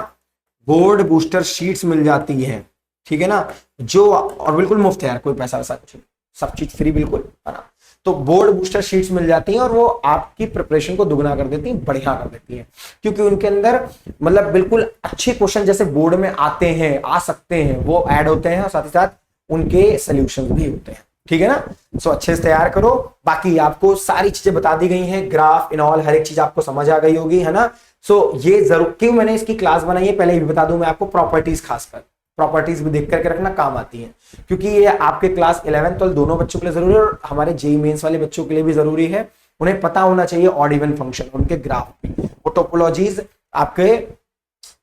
बोर्ड बूस्टर शीट्स मिल जाती है, ठीक है ना, जो और बिल्कुल मुफ्त है यार, कोई पैसा वैसा कुछ, सब चीज फ्री बिल्कुल, है ना। तो बोर्ड बूस्टर शीट्स मिल जाती हैं और वो आपकी प्रिपरेशन को दुगना कर देती हैं, बढ़िया कर देती हैं, क्योंकि उनके अंदर मतलब बिल्कुल अच्छे क्वेश्चन जैसे बोर्ड में आते हैं, आ सकते हैं, वो ऐड होते हैं और साथ ही साथ उनके सॉल्यूशंस भी होते हैं, ठीक है ना। सो अच्छे से तैयार करो। बाकी आपको सारी चीजें बता दी गई हैं, ग्राफ इन ऑल, हर एक चीज आपको समझ आ गई होगी, है ना। सो ये जरूर, क्यों मैंने इसकी क्लास बनाई है पहले ही बता दूं मैं आपको, प्रॉपर्टीज, खासकर प्रॉपर्टीज भी देख करके रखना, काम आती हैं, क्योंकि ये आपके क्लास 11 12 दोनों बच्चों के लिए जरूरी है और हमारे जेईई मेंस वाले बच्चों के लिए भी जरूरी है। उन्हें पता होना चाहिए ऑड इवन फंक्शन, उनके ग्राफ भी, वो टोपोलॉजीज आपके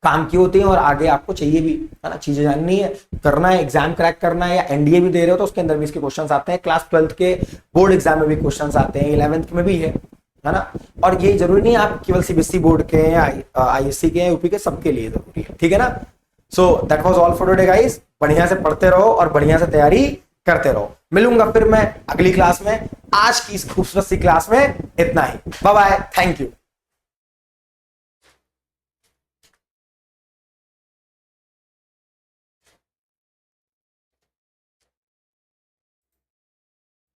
काम की होती है और आगे आपको चाहिए भी, है ना। चीजें जाननी है, करना है, एग्जाम क्रैक करना है, या एनडीए भी दे रहे हो तो उसके अंदर भी इसके क्वेश्चंस आते हैं। क्लास 12th के बोर्ड एग्जाम में भी क्वेश्चंस आते हैं, 11th में भी है ना। और ये जरूरी नहीं है आप केवल सीबीएसई बोर्ड के या आईएससी के, यूपी के, सबके लिए जरूरी है, ठीक है ना। So that was all for today guys. बढ़िया से पढ़ते रहो और बढ़िया से तैयारी करते रहो। मिलूंगा फिर मैं अगली क्लास में। आज की इस खूबसूरत सी क्लास में इतना ही। Bye bye, thank you.